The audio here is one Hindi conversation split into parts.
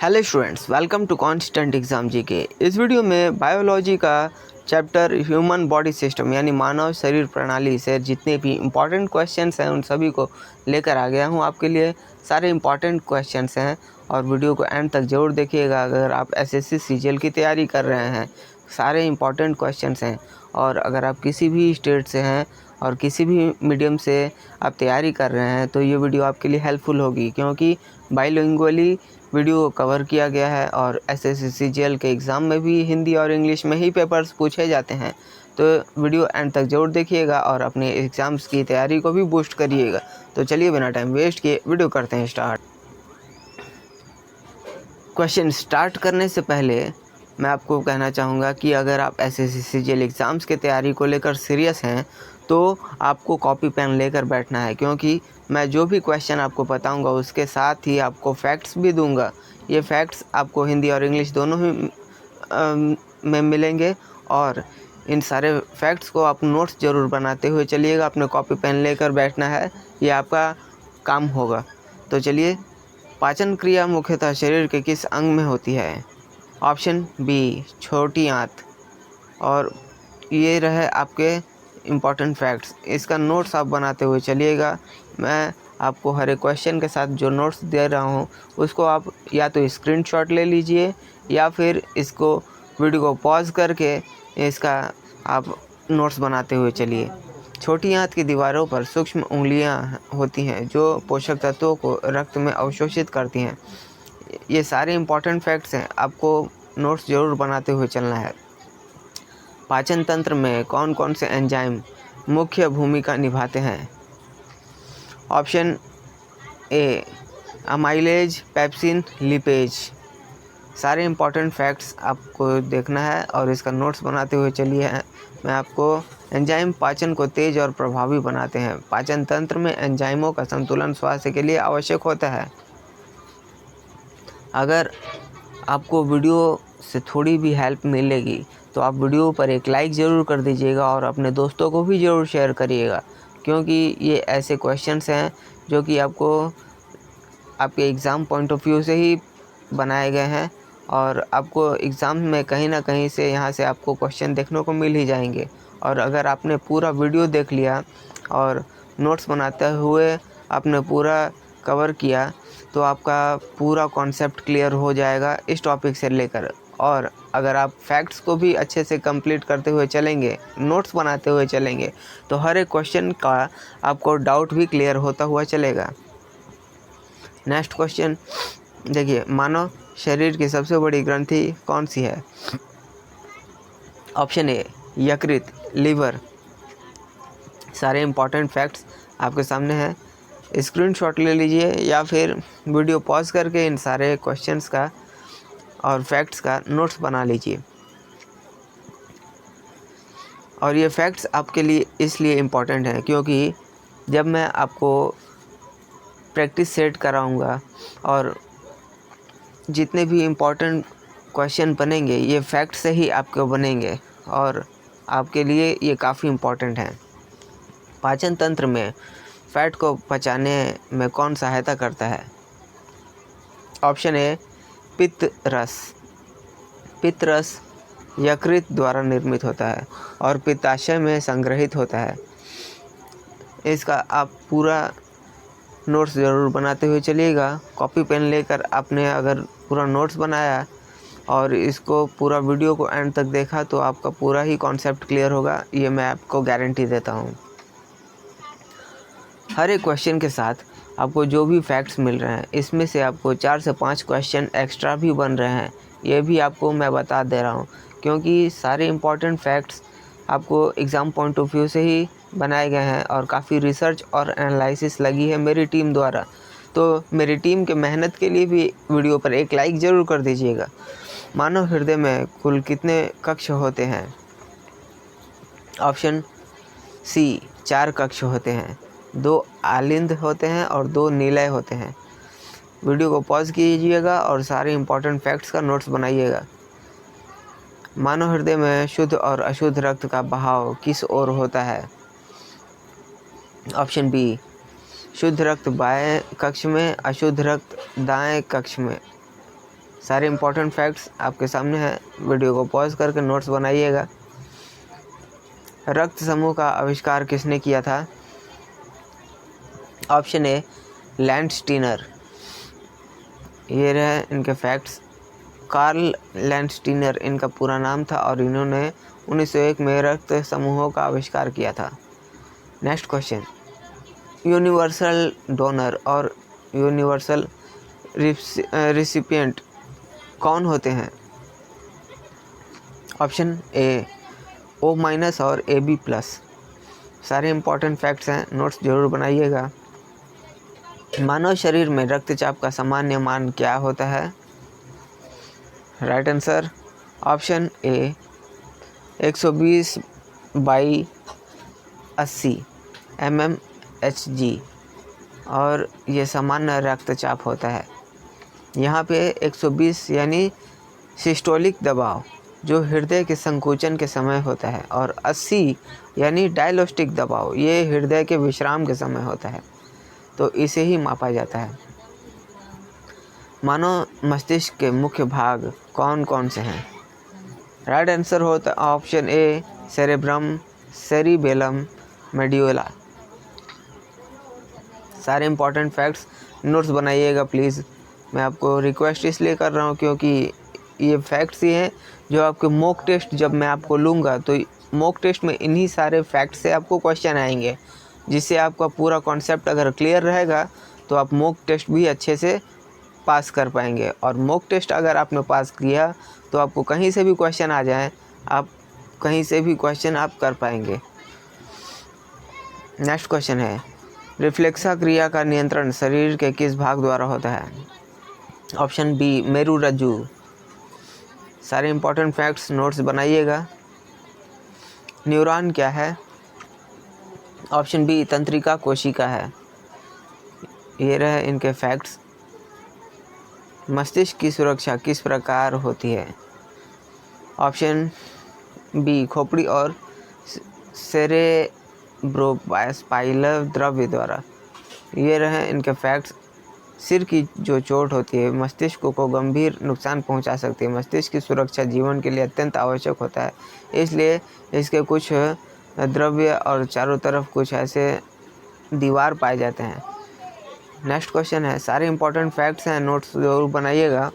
Hello students, welcome to constant exam GK. इस वीडियो में बायोलॉजी का चैप्टर ह्यूमन बॉडी सिस्टम यानी मानव शरीर प्रणाली से जितने भी इम्पॉर्टेंट क्वेश्चंस हैं उन सभी को लेकर आ गया हूं आपके लिए। सारे इम्पॉर्टेंट क्वेश्चंस हैं और वीडियो को एंड तक ज़रूर देखिएगा। अगर आप एसएससी सीजीएल की तैयारी कर रहे हैं, सारे इम्पॉर्टेंट क्वेश्चंस हैं। और अगर आप किसी भी स्टेट से हैं और किसी भी मीडियम से आप तैयारी कर रहे हैं तो ये वीडियो आपके लिए हेल्पफुल होगी, क्योंकि बाइलिंगुअली वीडियो कवर किया गया है और एसएससी सीजीएल के एग्ज़ाम में भी हिंदी और इंग्लिश में ही पेपर्स पूछे जाते हैं। तो वीडियो एंड तक ज़रूर देखिएगा और अपने एग्ज़ाम्स की तैयारी को भी बूस्ट करिएगा। तो चलिए बिना टाइम वेस्ट किए वीडियो करते हैं स्टार्ट। क्वेश्चन स्टार्ट करने से पहले मैं आपको कहना चाहूँगा कि अगर आप एसएससी सीजीएल एग्ज़ाम्स की तैयारी को लेकर सीरियस हैं तो आपको कॉपी पेन लेकर बैठना है, क्योंकि मैं जो भी क्वेश्चन आपको बताऊंगा उसके साथ ही आपको फैक्ट्स भी दूंगा। ये फैक्ट्स आपको हिंदी और इंग्लिश दोनों ही में मिलेंगे और इन सारे फैक्ट्स को आप नोट्स ज़रूर बनाते हुए चलिएगा। अपने कॉपी पेन लेकर बैठना है, ये आपका काम होगा। तो चलिए, पाचन क्रिया मुख्यतः शरीर के किस अंग में होती है? ऑप्शन बी छोटी आंत। और ये रहे आपके इम्पॉर्टेंट फैक्ट्स। इसका नोट्स आप बनाते हुए चलिएगा। मैं आपको हर एक क्वेश्चन के साथ जो नोट्स दे रहा हूँ उसको आप या तो स्क्रीनशॉट ले लीजिए या फिर इसको वीडियो को पॉज करके इसका आप नोट्स बनाते हुए चलिए। छोटी आंत की दीवारों पर सूक्ष्म उंगलियां होती हैं जो पोषक तत्वों को रक्त में अवशोषित करती हैं। ये सारे इम्पॉर्टेंट फैक्ट्स हैं, आपको नोट्स ज़रूर बनाते हुए चलना है। पाचन तंत्र में कौन कौन से एंजाइम मुख्य भूमिका निभाते हैं? Option A amylase, pepsin, lipase. सारे इम्पॉर्टेंट फैक्ट्स आपको देखना है और इसका नोट्स बनाते हुए चलिए। मैं आपको एंजाइम पाचन को तेज और प्रभावी बनाते हैं। पाचन तंत्र में एंजाइमों का संतुलन स्वास्थ्य के लिए आवश्यक होता है। अगर आपको वीडियो से थोड़ी भी हेल्प मिलेगी तो आप वीडियो पर एक लाइक ज़रूर कर दीजिएगा और अपने दोस्तों को भी ज़रूर शेयर करिएगा, क्योंकि ये ऐसे क्वेश्चंस हैं जो कि आपको आपके एग्ज़ाम पॉइंट ऑफ व्यू से ही बनाए गए हैं और आपको एग्ज़ाम में कहीं ना कहीं से यहाँ से आपको क्वेश्चन देखने को मिल ही जाएंगे। और अगर आपने पूरा वीडियो देख लिया और नोट्स बनाते हुए आपने पूरा कवर किया तो आपका पूरा कॉन्सेप्ट क्लियर हो जाएगा इस टॉपिक से लेकर। और अगर आप फैक्ट्स को भी अच्छे से कंप्लीट करते हुए चलेंगे, नोट्स बनाते हुए चलेंगे, तो हर एक क्वेश्चन का आपको डाउट भी क्लियर होता हुआ चलेगा। नेक्स्ट क्वेश्चन देखिए, मानव शरीर की सबसे बड़ी ग्रंथि कौन सी है? ऑप्शन ए यकृत, लिवर। सारे इम्पॉर्टेंट फैक्ट्स आपके सामने हैं, स्क्रीनशॉट ले लीजिए या फिर वीडियो पॉज करके इन सारे क्वेश्चंस का और फैक्ट्स का नोट्स बना लीजिए। और ये फैक्ट्स आपके लिए इसलिए इम्पॉर्टेंट हैं क्योंकि जब मैं आपको प्रैक्टिस सेट कराऊंगा और जितने भी इम्पॉर्टेंट क्वेश्चन बनेंगे ये फैक्ट से ही आपके बनेंगे और आपके लिए ये काफ़ी इम्पॉर्टेंट हैं। पाचन तंत्र में फैट को पचाने में कौन सहायता करता है? ऑप्शन ए पित्त रस। पित्त रस यकृत द्वारा निर्मित होता है और पित्ताशय में संग्रहित होता है। इसका आप पूरा नोट्स ज़रूर बनाते हुए चलिएगा। कॉपी पेन लेकर आपने अगर पूरा नोट्स बनाया और इसको पूरा वीडियो को एंड तक देखा तो आपका पूरा ही कॉन्सेप्ट क्लियर होगा, ये मैं आपको गारंटी देता हूँ। हर एक क्वेश्चन के साथ आपको जो भी फैक्ट्स मिल रहे हैं इसमें से आपको 4 से 5 क्वेश्चन एक्स्ट्रा भी बन रहे हैं, ये भी आपको मैं बता दे रहा हूँ, क्योंकि सारे इम्पॉर्टेंट फैक्ट्स आपको एग्ज़ाम पॉइंट ऑफ व्यू से ही बनाए गए हैं और काफ़ी रिसर्च और एनालिसिस लगी है मेरी टीम द्वारा। तो मेरी टीम के मेहनत के लिए भी वीडियो पर एक लाइक ज़रूर कर दीजिएगा। मानव हृदय में कुल कितने कक्ष होते हैं? ऑप्शन सी 4 कक्ष होते हैं, 2 आलिंद होते हैं और 2 निलय होते हैं। वीडियो को पॉज कीजिएगा और सारे इम्पॉर्टेंट फैक्ट्स का नोट्स बनाइएगा। मानव हृदय में शुद्ध और अशुद्ध रक्त का बहाव किस ओर होता है? ऑप्शन बी शुद्ध रक्त बाएं कक्ष में, अशुद्ध रक्त दाएं कक्ष में। सारे इंपॉर्टेंट फैक्ट्स आपके सामने हैं, वीडियो को पॉज करके नोट्स बनाइएगा। रक्त समूह का आविष्कार किसने किया था? Option A Landsteiner. ये रहे इनके फैक्ट्स। कार्ल लैंडस्टीनर इनका पूरा नाम था और इन्होंने 1901 में रक्त समूहों का आविष्कार किया था। नेक्स्ट क्वेश्चन, यूनिवर्सल डोनर और यूनिवर्सल रिसिपिएंट कौन होते हैं? ऑप्शन ए O- और AB+। सारे इंपॉर्टेंट फैक्ट्स हैं, नोट्स जरूर बनाइएगा। मानव शरीर में रक्तचाप का सामान्य मान क्या होता है? Right answer option A 120/80 mmHg और ये सामान्य रक्तचाप होता है। यहाँ पे 120 यानी सिस्टोलिक दबाव जो हृदय के संकुचन के समय होता है, और 80 यानी डायलोस्टिक दबाव, ये हृदय के विश्राम के समय होता है, तो इसे ही मापा जाता है। मानव मस्तिष्क के मुख्य भाग कौन कौन से हैं? राइट आंसर होता option A cerebrum, cerebellum, medulla. सारे इंपॉर्टेंट फैक्ट्स नोट्स बनाइएगा प्लीज़। मैं आपको रिक्वेस्ट इसलिए कर रहा हूँ क्योंकि ये फैक्ट्स ही हैं जो आपके मॉक टेस्ट जब मैं आपको लूँगा तो मॉक टेस्ट में इन्हीं सारे फैक्ट से आपको क्वेश्चन आएंगे, जिससे आपका पूरा कॉन्सेप्ट अगर क्लियर रहेगा तो आप मॉक टेस्ट भी अच्छे से पास कर पाएंगे। और मॉक टेस्ट अगर आपने पास किया तो आपको कहीं से भी क्वेश्चन आ जाए, आप कहीं से भी क्वेश्चन आप कर पाएंगे। नेक्स्ट क्वेश्चन है, रिफ्लेक्सा क्रिया का नियंत्रण शरीर के किस भाग द्वारा होता है? ऑप्शन बी मेरुरज्जु। सारे इंपॉर्टेंट फैक्ट्स नोट्स बनाइएगा। न्यूरॉन क्या है? ऑप्शन बी तंत्रिका कोशिका है। ये रहे इनके फैक्ट्स। मस्तिष्क की सुरक्षा किस प्रकार होती है? ऑप्शन बी खोपड़ी और सेरेब्रोस्पाइनल द्रव्य द्वारा। ये रहे इनके फैक्ट्स। सिर की जो चोट होती है मस्तिष्क को गंभीर नुकसान पहुंचा सकती है। मस्तिष्क की सुरक्षा जीवन के लिए अत्यंत आवश्यक होता है, इसलिए इसके कुछ द्रव्य और चारों तरफ कुछ ऐसे दीवार पाए जाते हैं। नेक्स्ट क्वेश्चन है, सारे इंपॉर्टेंट फैक्ट्स हैं, नोट्स जरूर बनाइएगा।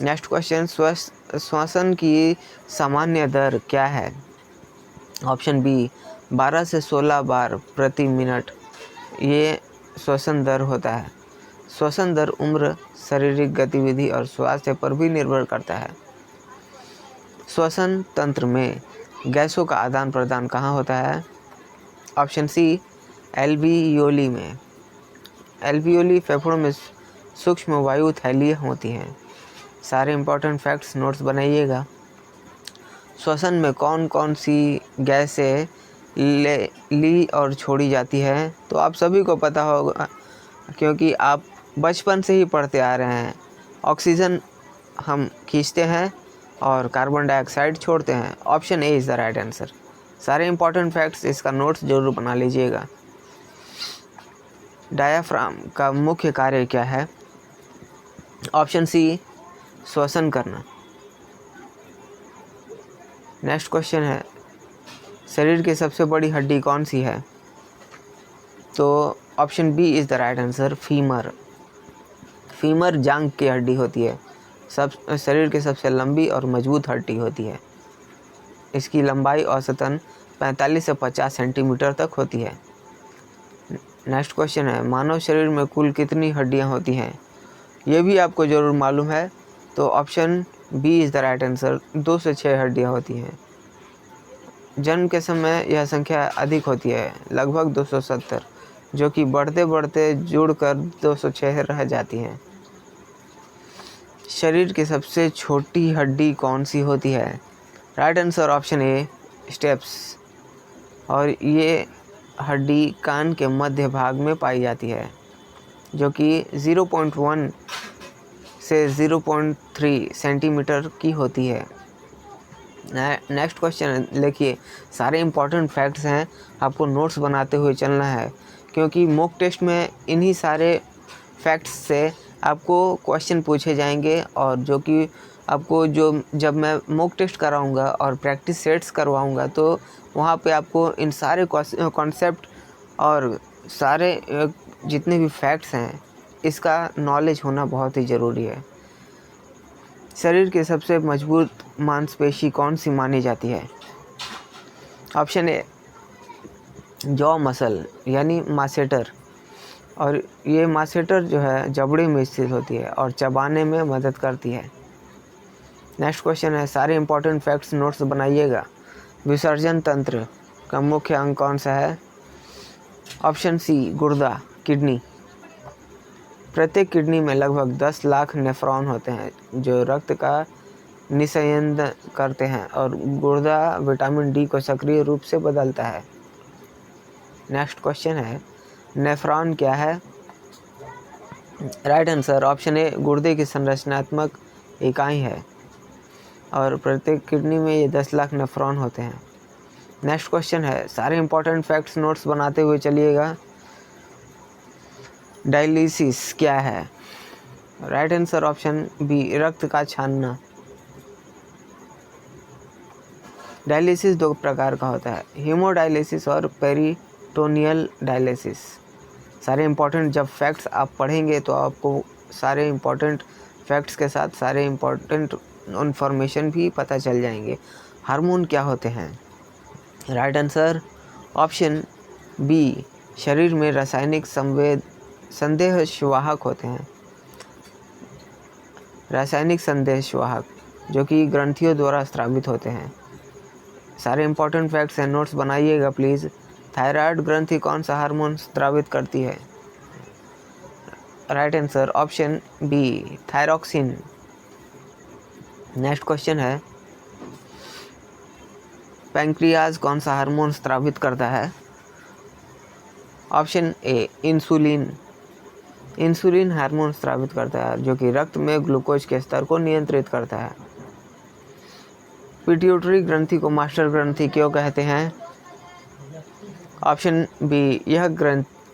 नेक्स्ट क्वेश्चन, श्वसन की सामान्य दर क्या है? ऑप्शन बी 12 से 16 बार प्रति मिनट ये श्वसन दर होता है। श्वसन दर उम्र, शारीरिक गतिविधि और स्वास्थ्य पर भी निर्भर करता है। श्वसन तंत्र में गैसों का आदान प्रदान कहाँ होता है? ऑप्शन सी एल्वियोली में। एल्वियोली फेफड़ों में सूक्ष्म वायु थैलियाँ होती हैं। सारे इंपॉर्टेंट फैक्ट्स नोट्स बनाइएगा। श्वसन में कौन कौन सी गैसें ली और छोड़ी जाती है? तो आप सभी को पता होगा क्योंकि आप बचपन से ही पढ़ते आ रहे हैं। ऑक्सीजन हम खींचते हैं और कार्बन डाइऑक्साइड छोड़ते हैं। Option A is the right answer. सारे इंपॉर्टेंट फैक्ट्स इसका नोट्स जरूर बना लीजिएगा। डायाफ्राम का मुख्य कार्य क्या है? ऑप्शन सी श्वसन करना। नेक्स्ट क्वेश्चन है, शरीर की सबसे बड़ी हड्डी कौन सी है? तो option B is the right answer, femur. Femur जांघ की हड्डी होती है, शरीर की सबसे लंबी और मजबूत हड्डी होती है। इसकी लंबाई औसतन 45 से 50 सेंटीमीटर तक होती है। नेक्स्ट क्वेश्चन है, मानव शरीर में कुल कितनी हड्डियां होती हैं? ये भी आपको ज़रूर मालूम है, तो option B is the right answer, 2 से 6 हड्डियां होती हैं। जन्म के समय यह संख्या अधिक होती है, लगभग 270, जो कि बढ़ते बढ़ते जुड़कर 206 रह जाती हैं। शरीर की सबसे छोटी हड्डी कौन सी होती है? Right answer option A steps. और ये हड्डी कान के मध्य भाग में पाई जाती है, जो कि 0.1 से 0.3 सेंटीमीटर की होती है। नेक्स्ट क्वेश्चन देखिए, सारे इंपॉर्टेंट फैक्ट्स हैं, आपको नोट्स बनाते हुए चलना है क्योंकि मॉक टेस्ट में इन्हीं सारे फैक्ट्स से आपको क्वेश्चन पूछे जाएंगे और जो कि आपको जब मैं मॉक टेस्ट कराऊंगा और प्रैक्टिस सेट्स करवाऊंगा तो वहाँ पे आपको इन सारे कॉन्सेप्ट और सारे जितने भी फैक्ट्स हैं इसका नॉलेज होना बहुत ही ज़रूरी है। शरीर की सबसे मजबूत मांसपेशी कौन सी मानी जाती है? ऑप्शन ए जॉ मसल यानी मासेटर, और ये मासेटर जो है जबड़े में स्थित होती है और चबाने में मदद करती है। नेक्स्ट क्वेश्चन है, सारे इंपॉर्टेंट फैक्ट्स नोट्स बनाइएगा। विसर्जन तंत्र का मुख्य अंग कौन सा है? ऑप्शन सी गुर्दा किडनी। प्रत्येक किडनी में लगभग 10 लाख नेफ्रॉन होते हैं जो रक्त का निस्यंदन करते हैं और गुर्दा विटामिन डी को सक्रिय रूप से बदलता है। नेक्स्ट क्वेश्चन है, नेफ्रॉन क्या है? राइट आंसर ऑप्शन ए गुर्दे की संरचनात्मक इकाई है और प्रत्येक किडनी में ये 10 लाख नेफ्रॉन होते हैं। नेक्स्ट क्वेश्चन है, सारे इंपॉर्टेंट फैक्ट्स नोट्स बनाते हुए चलिएगा। डायलिसिस क्या है? राइट आंसर ऑप्शन बी रक्त का छानना। डायलिसिस 2 प्रकार का होता है, हीमोडायलिसिस और पेरिटोनियल डायलिसिस। सारे इंपॉर्टेंट जब फैक्ट्स आप पढ़ेंगे तो आपको सारे इंपॉर्टेंट फैक्ट्स के साथ सारे इंपॉर्टेंट इन्फॉर्मेशन भी पता चल जाएंगे। हार्मोन क्या होते हैं? राइट आंसर ऑप्शन बी शरीर में रासायनिक संदेशवाहक होते हैं। रासायनिक संदेशवाहक जो कि ग्रंथियों द्वारा स्रावित होते हैं। सारे इंपॉर्टेंट फैक्ट्स हैं, नोट्स बनाइएगा प्लीज़। थायराइड ग्रंथि कौन सा हार्मोन स्रावित करती है? Right answer option B thyroxine. Next question है, पैंक्रियाज कौन सा हार्मोन स्रावित करता है? Option A insulin. Insulin hormone स्रावित करता है जो कि रक्त में ग्लूकोज के स्तर को नियंत्रित करता है। पिट्यूटरी ग्रंथि को मास्टर ग्रंथि क्यों कहते हैं? ऑप्शन बी यह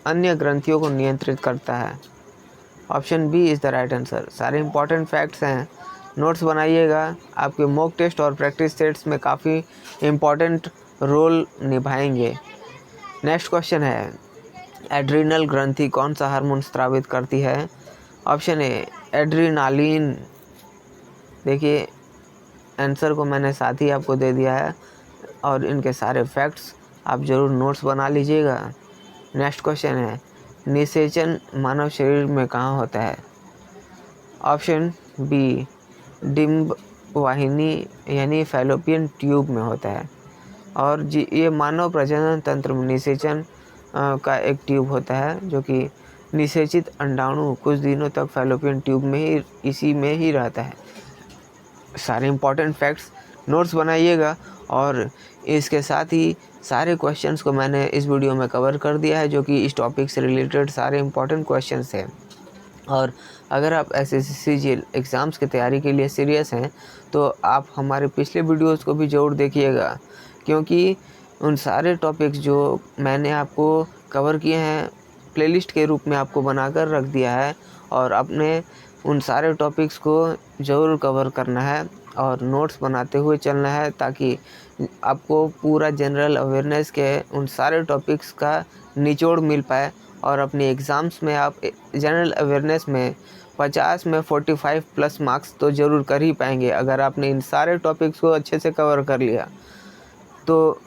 अन्य ग्रंथियों को नियंत्रित करता है। Option B is the right answer. सारे इंपॉर्टेंट फैक्ट्स हैं, नोट्स बनाइएगा। आपके मॉक टेस्ट और प्रैक्टिस सेट्स में काफ़ी इम्पॉर्टेंट रोल निभाएंगे। नेक्स्ट क्वेश्चन है, एड्रिनल ग्रंथि कौन सा हार्मोन स्रावित करती है? Option A adrenaline. देखिए आंसर को मैंने साथ ही आपको दे दिया है और इनके सारे फैक्ट्स आप ज़रूर नोट्स बना लीजिएगा। नेक्स्ट क्वेश्चन है, निषेचन मानव शरीर में कहाँ होता है? ऑप्शन बी डिम्ब वाहिनी यानी फैलोपियन ट्यूब में होता है और ये मानव प्रजनन तंत्र में निषेचन का एक ट्यूब होता है जो कि निषेचित अंडाणु कुछ दिनों तक फैलोपियन ट्यूब में ही इसी में ही रहता है। सारे इंपॉर्टेंट फैक्ट्स नोट्स बनाइएगा और इसके साथ ही सारे क्वेश्चंस को मैंने इस वीडियो में कवर कर दिया है जो कि इस टॉपिक से रिलेटेड सारे इंपॉर्टेंट क्वेश्चंस हैं। और अगर आप SSC एग्ज़ाम्स की तैयारी के लिए सीरियस हैं तो आप हमारे पिछले वीडियोस को भी ज़रूर देखिएगा क्योंकि उन सारे टॉपिक्स जो मैंने आपको कवर किए हैं प्लेलिस्ट के रूप में आपको बनाकर रख दिया है और आपने उन सारे टॉपिक्स को ज़रूर कवर करना है और नोट्स बनाते हुए चलना है ताकि आपको पूरा जनरल अवेयरनेस के उन सारे टॉपिक्स का निचोड़ मिल पाए और अपने एग्ज़ाम्स में आप जनरल अवेयरनेस में 50 में 45 प्लस मार्क्स तो ज़रूर कर ही पाएंगे अगर आपने इन सारे टॉपिक्स को अच्छे से कवर कर लिया। तो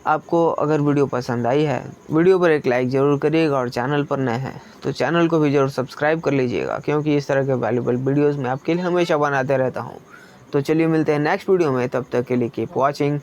आपको अगर वीडियो पसंद आई है वीडियो पर एक लाइक ज़रूर करिएगा और चैनल पर नए हैं तो चैनल को भी ज़रूर सब्सक्राइब कर लीजिएगा क्योंकि इस तरह के वैल्यूबल वीडियोज़ मैं आपके लिए हमेशा बनाते रहता हूँ। तो चलिए मिलते हैं नेक्स्ट वीडियो में, तब तक के लिए कीप वॉचिंग।